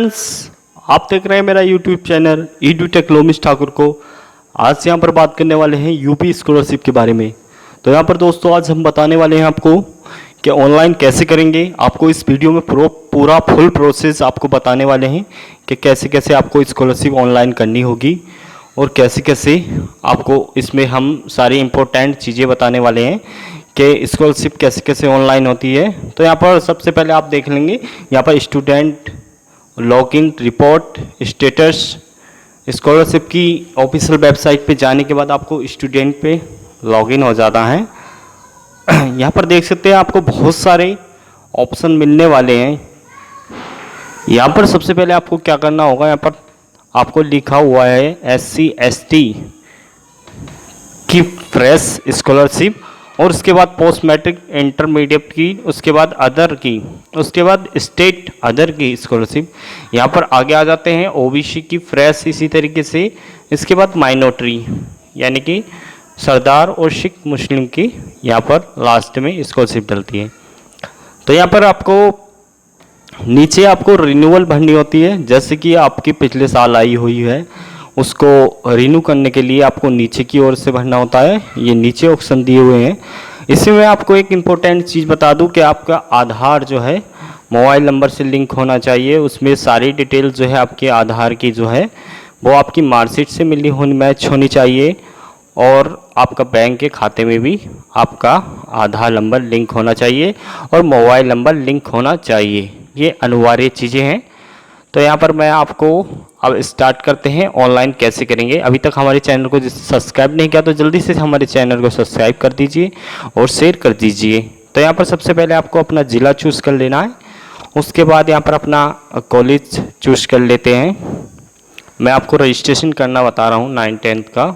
Friends, आप देख रहे हैं मेरा यूट्यूब चैनल EduTech लोमिश ठाकुर को। आज यहाँ पर बात करने वाले हैं यूपी स्कॉलरशिप के बारे में। तो यहाँ पर दोस्तों आज हम बताने वाले हैं आपको कि ऑनलाइन कैसे करेंगे। आपको इस वीडियो में पूरा फुल प्रोसेस आपको बताने वाले हैं कि कैसे कैसे आपको स्कॉलरशिप ऑनलाइन करनी होगी और कैसे कैसे आपको इसमें हम सारी इम्पोर्टेंट चीज़ें बताने वाले हैं कि स्कॉलरशिप कैसे कैसे ऑनलाइन होती है। तो यहाँ पर सबसे पहले आप देख लेंगे, यहाँ पर student login report status. Scholarship की ऑफिशियल वेबसाइट पे जाने के बाद आपको स्टूडेंट पे लॉगिन हो जाना है। यहाँ पर देख सकते हैं आपको बहुत सारे ऑप्शन मिलने वाले हैं। यहाँ पर सबसे पहले आपको क्या करना होगा, यहाँ पर आपको लिखा हुआ है SC ST की फ्रेश स्कॉलरशिप, और उसके बाद पोस्ट मैट्रिक इंटरमीडिएट की, उसके बाद अदर की, उसके बाद स्टेट अदर की स्कॉलरशिप। यहाँ पर आगे आ जाते हैं OBC की फ्रेश, इसी तरीके से। इसके बाद माइनॉरिटी यानी कि सरदार और सिख मुस्लिम की यहाँ पर लास्ट में स्कॉलरशिप डलती है। तो यहाँ पर आपको नीचे आपको रिन्यूअल भरनी होती है, जैसे कि आपकी पिछले साल आई हुई है उसको रिन्यू करने के लिए आपको नीचे की ओर से भरना होता है। ये नीचे ऑप्शन दिए हुए हैं। इसी में आपको एक इम्पोर्टेंट चीज़ बता दूं कि आपका आधार जो है मोबाइल नंबर से लिंक होना चाहिए। उसमें सारी डिटेल जो है आपके आधार की जो है वो आपकी मार्कशीट से मैच होनी चाहिए, और आपका बैंक के खाते में भी आपका आधार नंबर लिंक होना चाहिए और मोबाइल नंबर लिंक होना चाहिए। ये अनिवार्य चीज़ें हैं। तो यहाँ पर मैं आपको अब स्टार्ट करते हैं ऑनलाइन कैसे करेंगे। अभी तक हमारे चैनल को सब्सक्राइब नहीं किया तो जल्दी से हमारे चैनल को सब्सक्राइब कर दीजिए और शेयर कर दीजिए। तो यहाँ पर सबसे पहले आपको अपना ज़िला चूज़ कर लेना है। उसके बाद यहाँ पर अपना कॉलेज चूज़ कर लेते हैं। मैं आपको रजिस्ट्रेशन करना बता रहा हूँ 9th-10th का।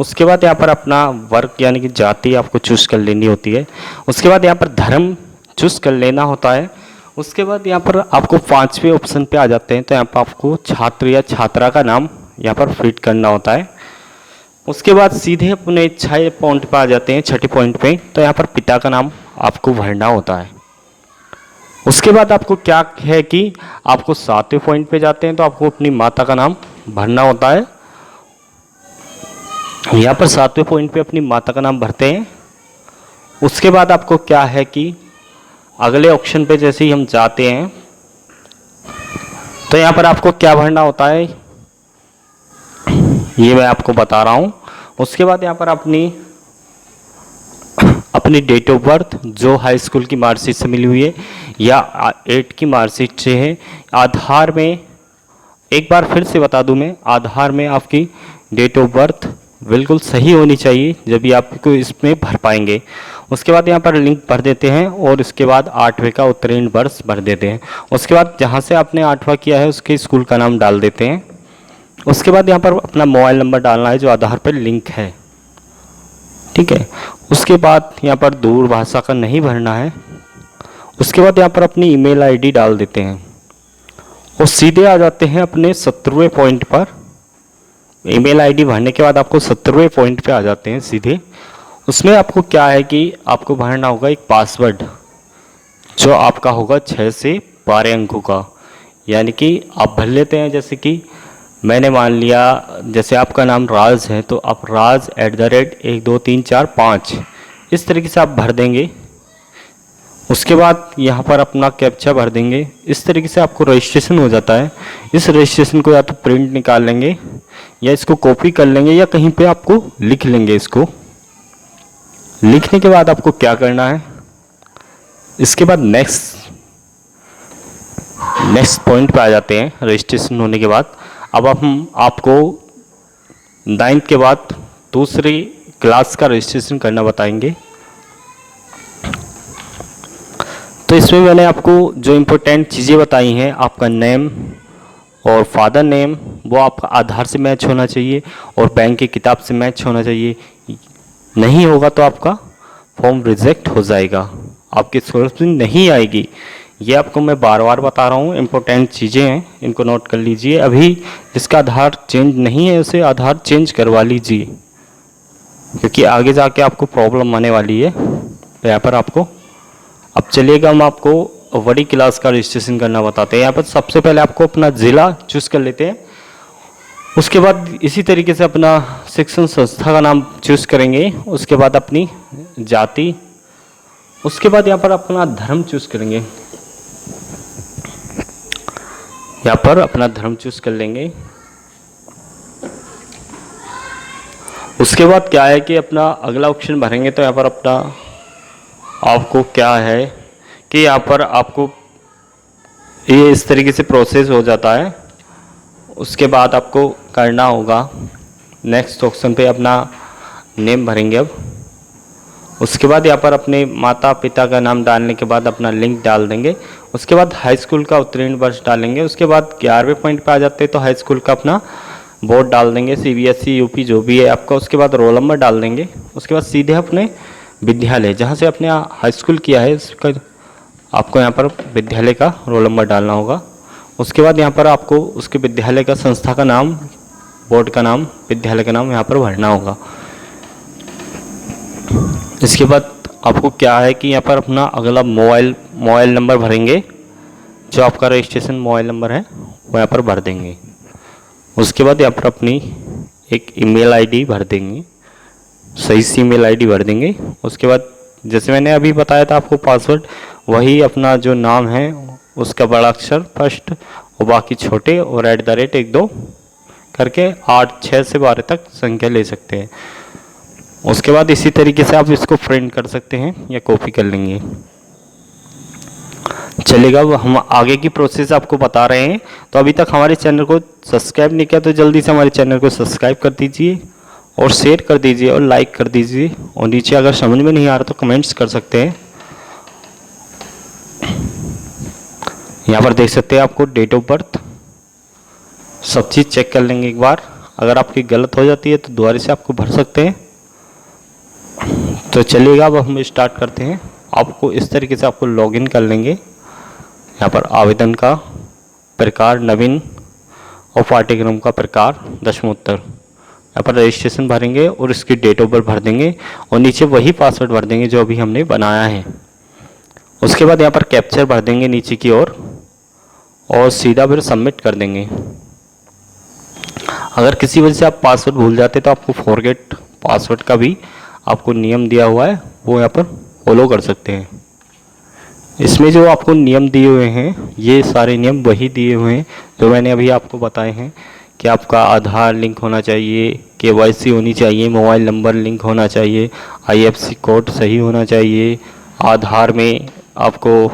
उसके बाद यहाँ पर अपना वर्क यानी कि जाति आपको चूज़ कर लेनी होती है। उसके बाद यहाँ पर धर्म चूज़ कर लेना होता है। उसके बाद यहाँ पर आपको 5वें ऑप्शन पे आ जाते हैं। तो यहाँ पर आपको छात्र या छात्रा का नाम यहाँ पर फिट करना होता है। उसके बाद सीधे अपने 6 पॉइंट पे आ जाते हैं, 6ठे पॉइंट पे। तो यहाँ पर पिता का नाम आपको भरना होता है। उसके बाद आपको क्या है कि आपको 7वें पॉइंट पे जाते हैं तो आपको अपनी माता का नाम भरना होता है। यहाँ पर 7वें पॉइंट पे अपनी माता का नाम भरते हैं। उसके बाद आपको क्या है कि अगले ऑप्शन पे जैसे ही हम जाते हैं तो यहाँ पर आपको क्या भरना होता है ये मैं आपको बता रहा हूँ। उसके बाद यहाँ पर अपनी डेट ऑफ बर्थ जो हाई स्कूल की मार्कशीट से मिली हुई है या 8 की मार्कशीट से है। आधार में एक बार फिर से बता दूं मैं, आधार में आपकी डेट ऑफ बर्थ बिल्कुल सही होनी चाहिए जब भी आपको इसमें भर पाएंगे। उसके बाद यहाँ पर लिंक भर देते हैं और इसके बाद 8वें का उत्तीर्ण वर्ष भर देते हैं। उसके बाद जहाँ से आपने 8वां किया है उसके स्कूल का नाम डाल देते हैं। उसके बाद यहाँ पर अपना मोबाइल नंबर डालना है जो आधार पर लिंक है, ठीक है। उसके बाद यहाँ पर दूरभाषा का नहीं भरना है। उसके बाद यहाँ पर अपनी ईमेल ID डाल देते हैं और सीधे आ जाते हैं अपने 70वें पॉइंट पर। ईमेल ID भरने के बाद आपको 70वें पॉइंट पे आ जाते हैं सीधे। उसमें आपको क्या है कि आपको भरना होगा एक पासवर्ड जो आपका होगा 6 से 12 अंकों का। यानी कि आप भर लेते हैं, जैसे कि मैंने मान लिया जैसे आपका नाम राज है तो आप राज @12345 इस तरीके से आप भर देंगे। उसके बाद यहाँ पर अपना कैप्चा भर देंगे। इस तरीके से आपको रजिस्ट्रेशन हो जाता है। इस रजिस्ट्रेशन को या तो प्रिंट निकाल लेंगे या इसको कॉपी कर लेंगे या कहीं पे आपको लिख लेंगे। इसको लिखने के बाद आपको क्या करना है, इसके बाद नेक्स्ट पॉइंट पे आ जाते हैं रजिस्ट्रेशन होने के बाद। अब हम आपको 9th के बाद दूसरी क्लास का रजिस्ट्रेशन करना बताएंगे। तो इसमें मैंने आपको जो इम्पोर्टेंट चीज़ें बताई हैं, आपका नेम और फादर नेम वो आपका आधार से मैच होना चाहिए और बैंक की किताब से मैच होना चाहिए। नहीं होगा तो आपका फॉर्म रिजेक्ट हो जाएगा, आपकी स्कॉलरशिप नहीं आएगी। ये आपको मैं बार बार बता रहा हूँ, इम्पोर्टेंट चीज़ें हैं, इनको नोट कर लीजिए। अभी जिसका आधार चेंज नहीं है उसे आधार चेंज करवा लीजिए, क्योंकि आगे जाके आपको प्रॉब्लम आने वाली है। तो यहाँ पर आपको अब चलिएगा हम आपको बड़ी क्लास का रजिस्ट्रेशन करना बताते हैं। यहाँ पर सबसे पहले आपको अपना ज़िला चूज़ कर लेते हैं। उसके बाद इसी तरीके से अपना शिक्षण संस्था का नाम चूज़ करेंगे। उसके बाद अपनी जाति, उसके बाद यहाँ पर अपना धर्म चूज़ करेंगे। यहाँ पर अपना धर्म चूज़ कर लेंगे। उसके बाद क्या है कि अपना अगला ऑप्शन भरेंगे। तो यहाँ पर अपना आपको क्या है कि यहाँ पर आपको ये इस तरीके से प्रोसेस हो जाता है। उसके बाद आपको करना होगा नेक्स्ट ऑप्शन पे अपना नेम भरेंगे। अब उसके बाद यहाँ पर अपने माता पिता का नाम डालने के बाद अपना लिंक डाल देंगे। उसके बाद हाई स्कूल का उत्तीर्ण वर्ष डालेंगे। उसके बाद 11वें पॉइंट पे आ जाते हैं तो हाई स्कूल का अपना बोर्ड डाल देंगे, CBSE यूपी जो भी है आपका। उसके बाद रोल नंबर डाल देंगे। उसके बाद सीधे अपने विद्यालय जहाँ से अपने हाई स्कूल किया है उसका आपको यहाँ पर विद्यालय का रोल नंबर डालना होगा। उसके बाद यहाँ पर आपको उसके विद्यालय का संस्था का नाम, बोर्ड का नाम, विद्यालय का नाम यहाँ पर भरना होगा। इसके बाद आपको क्या है कि यहाँ पर अपना अगला मोबाइल नंबर भरेंगे। जो आपका रजिस्ट्रेशन मोबाइल नंबर है वो यहाँ पर भर देंगे। उसके बाद यहाँ पर अपनी एक ईमेल आईडी भर देंगे, सही सी ईमेल आईडी भर देंगे। उसके बाद जैसे मैंने अभी बताया था आपको पासवर्ड, वही अपना जो नाम है उसका बड़ा अक्षर फर्स्ट और बाकी छोटे और @ 1 2 करके 8 6 से 12 तक संख्या ले सकते हैं। उसके बाद इसी तरीके से आप इसको प्रिंट कर सकते हैं या कॉपी कर लेंगे। चलेगा, वो हम आगे की प्रोसेस आपको बता रहे हैं। तो अभी तक हमारे चैनल को सब्सक्राइब नहीं किया तो जल्दी से हमारे चैनल को सब्सक्राइब कर दीजिए और शेयर कर दीजिए और लाइक कर दीजिए। और नीचे अगर समझ में नहीं आ रहा तो कमेंट्स कर सकते हैं। यहाँ पर देख सकते हैं आपको डेट ऑफ बर्थ, सब चीज़ चेक कर लेंगे एक बार। अगर आपकी गलत हो जाती है तो दोबारा से आपको भर सकते हैं। तो चलिएगा, अब हम स्टार्ट करते हैं। आपको इस तरीके से आपको लॉगिन कर लेंगे। यहाँ पर आवेदन का प्रकार नवीन और पाठ्यक्रम का प्रकार दशमोत्तर। यहाँ पर रजिस्ट्रेशन भरेंगे और इसकी डेट ऑफ बर्थ भर देंगे और नीचे वही पासवर्ड भर देंगे जो अभी हमने बनाया है। उसके बाद यहाँ पर कैप्चर भर देंगे नीचे की ओर और सीधा फिर सबमिट कर देंगे। अगर किसी वजह से आप पासवर्ड भूल जाते तो आपको फॉरगेट पासवर्ड का भी आपको नियम दिया हुआ है, वो यहाँ पर फॉलो कर सकते हैं। इसमें जो आपको नियम दिए हुए हैं ये सारे नियम वही दिए हुए हैं जो मैंने अभी आपको बताए हैं कि आपका आधार लिंक होना चाहिए, KYC होनी चाहिए, मोबाइल नंबर लिंक होना चाहिए, IFSC कोड सही होना चाहिए, आधार में आपको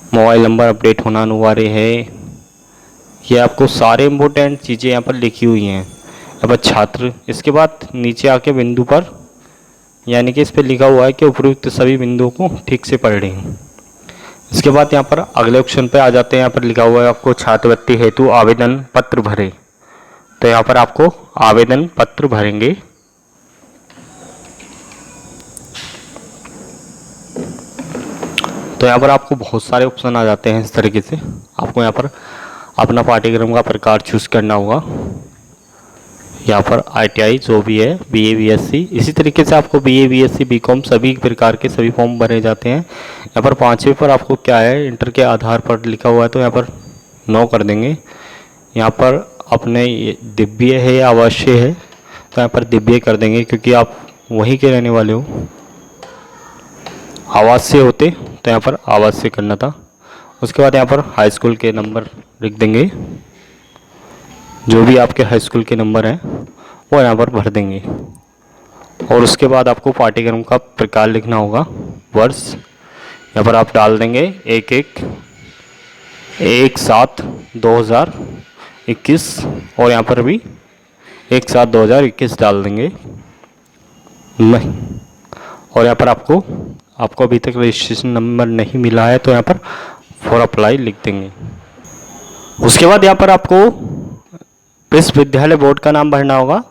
मोबाइल नंबर अपडेट होना अनिवार्य है। ये आपको सारे इम्पोर्टेंट चीज़ें यहाँ पर लिखी हुई हैं। अब छात्र, इसके बाद नीचे आके बिंदु पर यानी कि इस पर लिखा हुआ है कि उपयुक्त सभी बिंदुओं को ठीक से पढ़ लें। इसके बाद यहाँ पर अगले ऑप्शन पे आ जाते हैं। यहाँ पर लिखा हुआ है आपको छात्रवृत्ति हेतु आवेदन पत्र भरें। तो यहाँ पर आपको आवेदन पत्र भरेंगे। तो यहाँ पर आपको बहुत सारे ऑप्शन आ जाते हैं। इस तरीके से आपको यहाँ पर अपना पाठ्यक्रम का प्रकार चूज़ करना होगा। यहाँ पर ITI जो भी है, BA BSc, इसी तरीके से आपको BA BSc BCom सभी प्रकार के सभी फॉर्म भरे जाते हैं। यहाँ पर 5वें पर आपको क्या है इंटर के आधार पर लिखा हुआ है तो यहाँ पर 9 कर देंगे। यहाँ पर अपने दिव्य है या अवश्य है तो यहाँ पर दिव्य कर देंगे क्योंकि आप वहीं के रहने वाले हो। आवास से होते तो यहाँ पर आवास से करना था। उसके बाद यहाँ पर हाई स्कूल के नंबर लिख देंगे, जो भी आपके हाई स्कूल के नंबर हैं वो यहाँ पर भर देंगे। और उसके बाद आपको पाठ्यक्रम का प्रकार लिखना होगा, वर्ष यहाँ पर आप डाल देंगे 1/7/2021 और यहाँ पर भी 1/7/2021 डाल देंगे। और यहाँ पर आपको अभी तक रजिस्ट्रेशन नंबर नहीं मिला है तो यहाँ पर फॉर अप्लाई लिख देंगे। उसके बाद यहाँ पर आपको विश्वविद्यालय बोर्ड का नाम भरना होगा।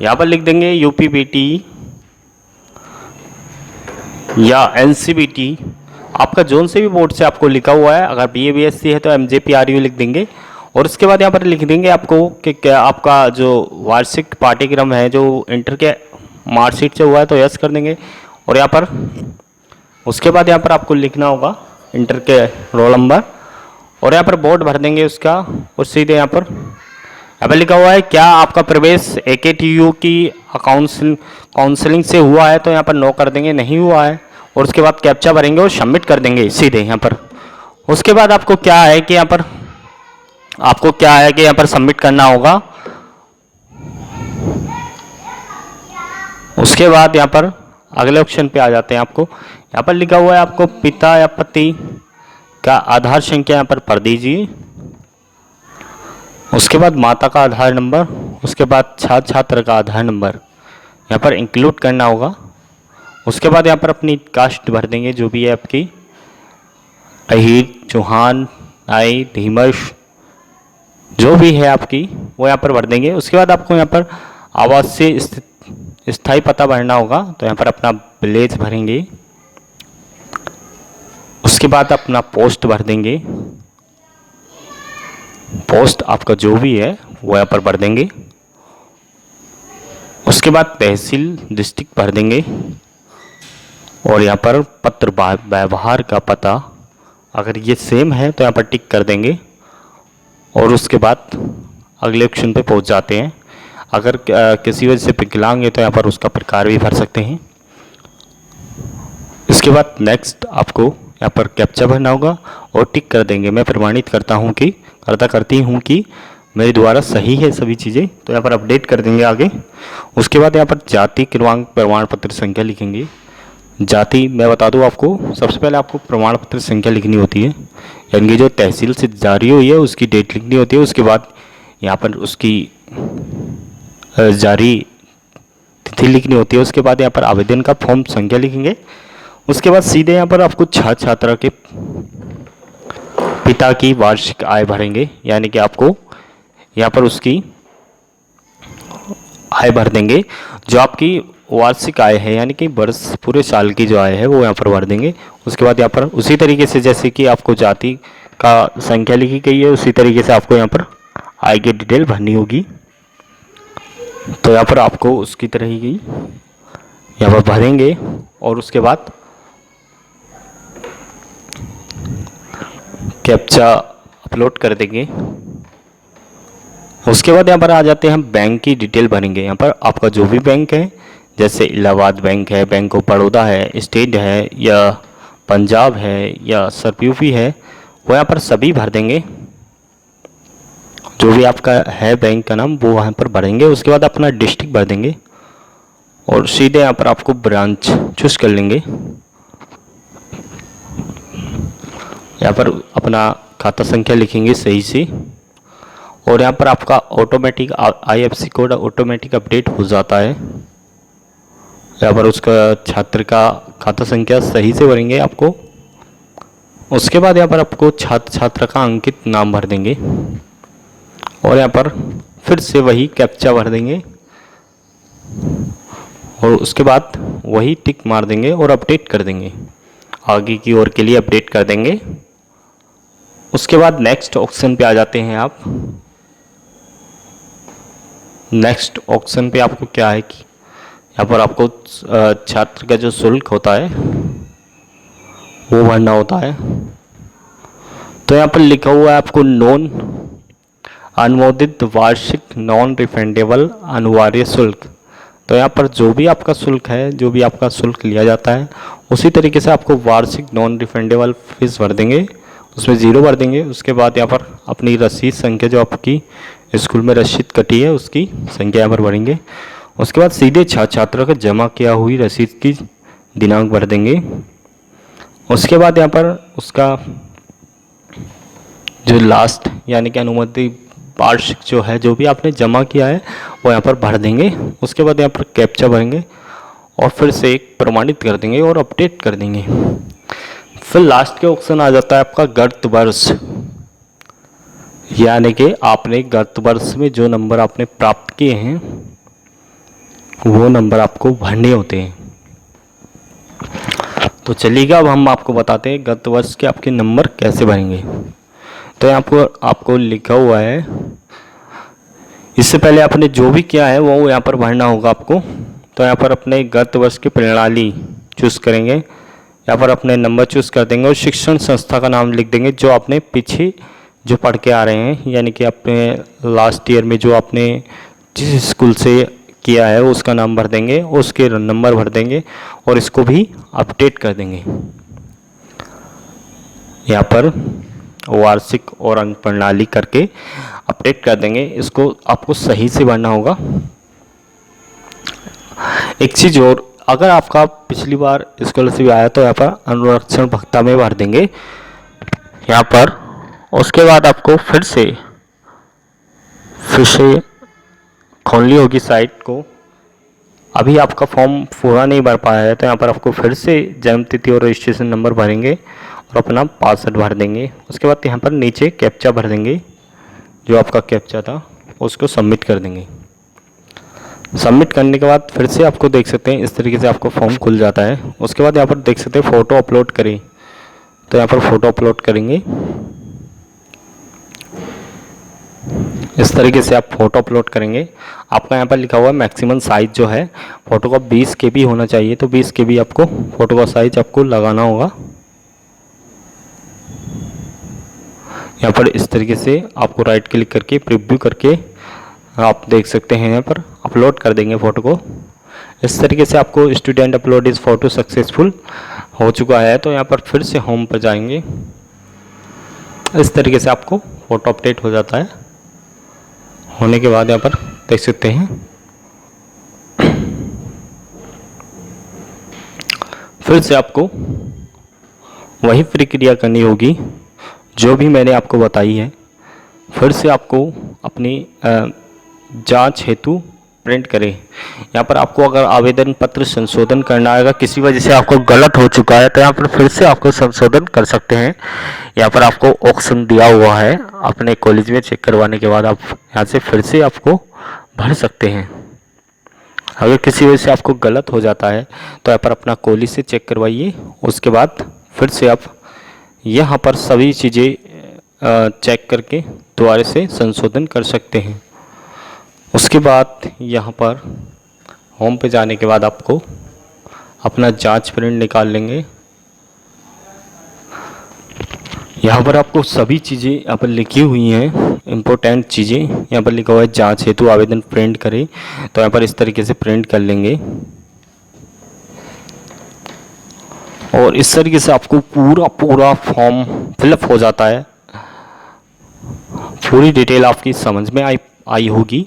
यहाँ पर लिख देंगे UPBT या NCBT, आपका जोन से भी बोर्ड से आपको लिखा हुआ है। अगर BA BSc है तो MJPRU लिख देंगे। और उसके बाद यहाँ पर लिख देंगे आपको कि क्या आपका जो वार्षिक पाठ्यक्रम है जो इंटर के मार्कशीट से हुआ है तो यस कर देंगे। और यहाँ पर उसके बाद यहाँ पर आपको लिखना होगा इंटर के रोल नंबर, और यहाँ पर बोर्ड भर देंगे उसका। और सीधे यहाँ पर लिखा हुआ है क्या आपका प्रवेश AKTU की काउंसलिंग से हुआ है, तो यहाँ पर नो कर देंगे, नहीं हुआ है। और उसके बाद कैप्चा भरेंगे और सबमिट कर देंगे सीधे यहाँ पर। उसके बाद आपको क्या है कि यहाँ पर सबमिट करना होगा। उसके बाद यहाँ पर अगले ऑप्शन पे आ जाते हैं। आपको यहाँ पर लिखा हुआ है आपको पिता या पति का आधार संख्या यहाँ पर भर दीजिए। उसके बाद माता का आधार नंबर, उसके बाद छात्र का आधार नंबर यहाँ पर इंक्लूड करना होगा। उसके बाद यहाँ पर अपनी कास्ट भर देंगे, जो भी है आपकी, अहीर, चौहान, नाई, धीमश, जो भी है आपकी वो यहाँ पर भर देंगे। उसके बाद आपको यहाँ पर आवासीय स्थायी पता भरना होगा, तो यहाँ पर अपना विलेज भरेंगे। उसके बाद अपना पोस्ट भर देंगे, पोस्ट आपका जो भी है वो यहाँ पर भर देंगे। उसके बाद तहसील डिस्ट्रिक्ट भर देंगे, और यहाँ पर पत्र व्यवहार का पता अगर ये सेम है तो यहाँ पर टिक कर देंगे। और उसके बाद अगले ऑप्शन पे पहुँच जाते हैं। अगर किसी वजह से विकलांग है तो यहाँ पर उसका प्रकार भी भर सकते हैं। इसके बाद नेक्स्ट आपको यहाँ पर कैप्चा भरना होगा और टिक कर देंगे। मैं प्रमाणित करती हूँ कि मेरे द्वारा सही है सभी चीज़ें, तो यहाँ पर अपडेट कर देंगे आगे। उसके बाद यहाँ पर जाति क्रमांक प्रमाण पत्र संख्या लिखेंगे। जाति मैं बता दूँ आपको, सबसे पहले आपको प्रमाण पत्र संख्या लिखनी होती है, यानी कि जो तहसील से जारी हुई है उसकी डेट लिखनी होती है। उसके बाद यहाँ पर उसकी जारी तिथि लिखनी होती है। उसके बाद यहाँ पर आवेदन का फॉर्म संख्या लिखेंगे। उसके बाद सीधे यहाँ पर आपको छात्रा के पिता की वार्षिक आय भरेंगे, यानी कि आपको यहाँ पर उसकी आय भर देंगे। जो आपकी वार्षिक आय है, यानी कि वर्ष पूरे साल की जो आय है वो यहाँ पर भर देंगे। उसके बाद यहाँ पर उसी तरीके से जैसे कि आपको जाति का संख्या लिखी गई है, उसी तरीके से आपको यहाँ पर आय की डिटेल भरनी होगी। तो यहाँ पर आपको उसकी तरह ही यहाँ पर भरेंगे, और उसके बाद कैप्चा अपलोड कर देंगे। उसके बाद यहाँ पर आ जाते हैं, बैंक की डिटेल भरेंगे। यहाँ पर आपका जो भी बैंक है, जैसे इलाहाबाद बैंक है, बैंक ऑफ बड़ौदा है, स्टेट है, या पंजाब है, या सरपीयूपी है, वो यहाँ पर सभी भर देंगे। जो भी आपका है बैंक का नाम वो वहाँ पर भरेंगे। उसके बाद अपना डिस्ट्रिक्ट भर देंगे, और सीधे यहाँ पर आपको ब्रांच चूज कर लेंगे। यहाँ पर अपना खाता संख्या लिखेंगे सही से, और यहाँ पर आपका automatic IFSC code automatic update हो जाता है। यहाँ पर उसका छात्र का खाता संख्या सही से भरेंगे आपको। उसके बाद यहाँ पर आपको छात्र का अंकित नाम भर देंगे, और यहाँ पर फिर से वही कैप्चा भर देंगे, और उसके बाद वही टिक मार देंगे और अपडेट कर देंगे। आगे की ओर के लिए अपडेट कर देंगे। उसके बाद नेक्स्ट ऑप्शन पे आ जाते हैं आप। नेक्स्ट ऑप्शन पे आपको क्या है कि यहाँ पर आपको छात्र का जो शुल्क होता है वो भरना होता है। तो यहाँ पर लिखा हुआ है आपको नॉन अनुमोदित वार्षिक नॉन रिफंडेबल अनिवार्य शुल्क। तो यहाँ पर जो भी आपका शुल्क है, जो भी आपका शुल्क लिया जाता है, उसी तरीके से आपको वार्षिक नॉन रिफंडेबल फीस भर देंगे, उसमें 0 भर देंगे। उसके बाद यहाँ पर अपनी रसीद संख्या जो आपकी स्कूल में रसीद कटी है उसकी संख्या यहाँ पर भरेंगे। उसके बाद सीधे छात्रों को जमा किया हुई रसीद की दिनांक भर देंगे। उसके बाद यहाँ पर उसका जो लास्ट यानी कि अनुमति वार्षिक जो है, जो भी आपने जमा किया है वो यहाँ पर भर देंगे। उसके बाद यहाँ पर कैप्चा भरेंगे और फिर से एक प्रमाणित कर देंगे और अपडेट कर देंगे। फिर लास्ट के ऑप्शन आ जाता है आपका गत वर्ष, यानी कि आपने गत वर्ष में जो नंबर आपने प्राप्त किए हैं वो नंबर आपको भरने होते हैं। तो चलिएगा अब हम आपको बताते हैं गत वर्ष के आपके नंबर कैसे भरेंगे। तो यहाँ पर आपको लिखा हुआ है, इससे पहले आपने जो भी किया है वो यहाँ पर भरना होगा आपको। तो यहाँ पर अपने गत वर्ष की प्रणाली चूज़ करेंगे। यहाँ पर अपने नंबर चूज़ कर देंगे और शिक्षण संस्था का नाम लिख देंगे जो आपने पीछे जो पढ़ के आ रहे हैं, यानी कि अपने लास्ट ईयर में जो आपने जिस स्कूल से किया है उसका नाम भर देंगे, उसके नंबर भर देंगे और इसको भी अपडेट कर देंगे। यहाँ पर वार्षिक और अंक प्रणाली करके अपडेट कर देंगे। इसको आपको सही से भरना होगा। एक चीज़ और, अगर आपका पिछली बार स्कॉलरशिप आया तो यहाँ पर अनुरक्षण भत्ता में भर देंगे यहाँ पर। उसके बाद आपको फिर से खोलनी होगी साइट को। अभी आपका फॉर्म पूरा नहीं भर पाया है तो यहाँ पर आपको फिर से जन्म तिथि और रजिस्ट्रेशन नंबर भरेंगे और अपना पासवर्ड भर देंगे। उसके बाद यहाँ पर नीचे कैप्चा भर देंगे, जो आपका कैप्चा था उसको सबमिट कर देंगे। सबमिट करने के बाद फिर से आपको देख सकते हैं इस तरीके से आपको फॉर्म खुल जाता है। उसके बाद यहाँ पर देख सकते हैं फ़ोटो अपलोड करें, तो यहाँ पर फ़ोटो अपलोड करेंगे। इस तरीके से आप फ़ोटो अपलोड करेंगे। आपका यहाँ पर लिखा हुआ है मैक्सिमम साइज़ जो है फ़ोटो का 20 KB होना चाहिए, तो 20 KB आपको फ़ोटो का साइज़ आपको लगाना होगा। यहाँ पर इस तरीके से आपको राइट क्लिक करके प्रीव्यू करके आप देख सकते हैं यहाँ पर अपलोड कर देंगे फ़ोटो को। इस तरीके से आपको स्टूडेंट अपलोड इस फ़ोटो सक्सेसफुल हो चुका है। तो यहाँ पर फिर से होम पर जाएंगे। इस तरीके से आपको फ़ोटो अपडेट हो जाता है। होने के बाद यहाँ पर देख सकते हैं फिर से आपको वही प्रक्रिया करनी होगी जो भी मैंने आपको बताई है। फिर से आपको अपनी जांच हेतु प्रिंट करें। यहाँ पर आपको अगर आवेदन पत्र संशोधन करना है, अगर किसी वजह से आपको गलत हो चुका है तो यहाँ पर फिर से आपको संशोधन कर सकते हैं। यहाँ पर आपको ऑप्शन दिया हुआ है, अपने कॉलेज में चेक करवाने के बाद आप यहाँ से फिर से आपको भर सकते हैं। अगर किसी वजह से आपको गलत हो जाता है तो यहाँ पर अपना कॉलेज से चेक करवाइए। उसके बाद फिर से आप यहाँ पर सभी चीज़ें चेक करके दोबारा से संशोधन कर सकते हैं। उसके बाद यहाँ पर होम पे जाने के बाद आपको अपना जांच प्रिंट निकाल लेंगे। यहाँ पर आपको सभी चीज़ें यहाँ पर लिखी हुई हैं, इम्पोर्टेंट चीज़ें। यहाँ पर लिखा हुआ है जांच हेतु आवेदन प्रिंट करें, तो यहाँ पर इस तरीके से प्रिंट कर लेंगे और इस तरीके से आपको पूरा फॉर्म फिलअप हो जाता है। पूरी डिटेल आपकी समझ में आई होगी।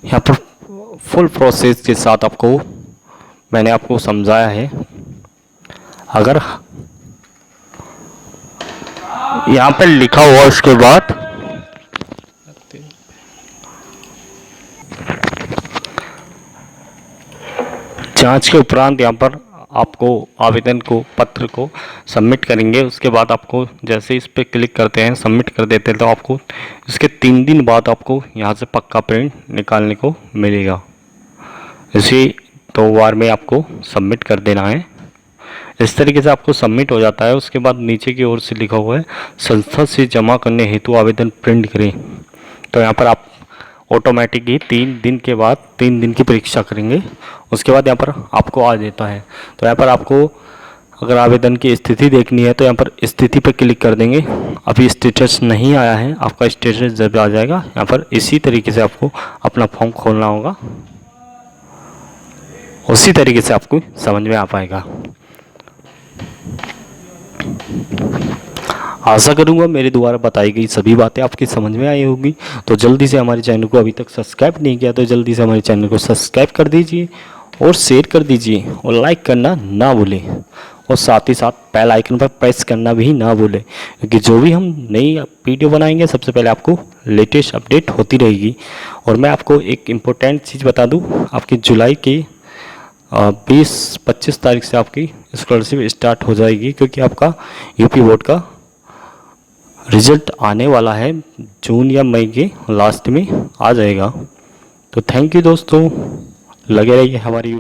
यहाँ पर फुल प्रोसेस के साथ आपको मैंने आपको समझाया है। अगर यहाँ पर लिखा हुआ उसके बाद जांच के उपरांत यहाँ पर आपको आवेदन को पत्र को सबमिट करेंगे। उसके बाद आपको जैसे इस पर क्लिक करते हैं, सबमिट कर देते हैं, तो आपको इसके 3 दिन बाद आपको यहाँ से पक्का प्रिंट निकालने को मिलेगा। इसी 2 बार में आपको सबमिट कर देना है। इस तरीके से आपको सबमिट हो जाता है। उसके बाद नीचे की ओर से लिखा हुआ है संस्था से जमा करने हेतु आवेदन प्रिंट करें, तो यहाँ पर आप ऑटोमेटिक ही 3 दिन के बाद 3 दिन की परीक्षा करेंगे। उसके बाद यहाँ पर आपको आ जाता है। तो यहाँ पर आपको अगर आवेदन की स्थिति देखनी है तो यहाँ पर स्थिति पर क्लिक कर देंगे। अभी स्टेटस नहीं आया है, आपका स्टेटस जब आ जाएगा यहाँ पर इसी तरीके से आपको अपना फॉर्म खोलना होगा। उसी तरीके से आपको समझ में आ पाएगा। आशा करूंगा मेरे द्वारा बताई गई सभी बातें आपकी समझ में आई होगी। तो जल्दी से हमारे चैनल को अभी तक सब्सक्राइब नहीं किया तो जल्दी से हमारे चैनल को सब्सक्राइब कर दीजिए और शेयर कर दीजिए और लाइक करना ना भूलें और साथ ही साथ बेल आइकन पर प्रेस करना भी ना भूलें, क्योंकि जो भी हम नई वीडियो बनाएंगे सबसे पहले आपको लेटेस्ट अपडेट होती रहेगी। और मैं आपको एक इम्पोर्टेंट चीज़ बता दूँ, आपकी जुलाई के 20-25 तारीख से आपकी स्कॉलरशिप स्टार्ट हो जाएगी, क्योंकि आपका यूपी बोर्ड का रिजल्ट आने वाला है। जून या मई के लास्ट में आ जाएगा। तो थैंक यू दोस्तों, लगे रहिए हमारी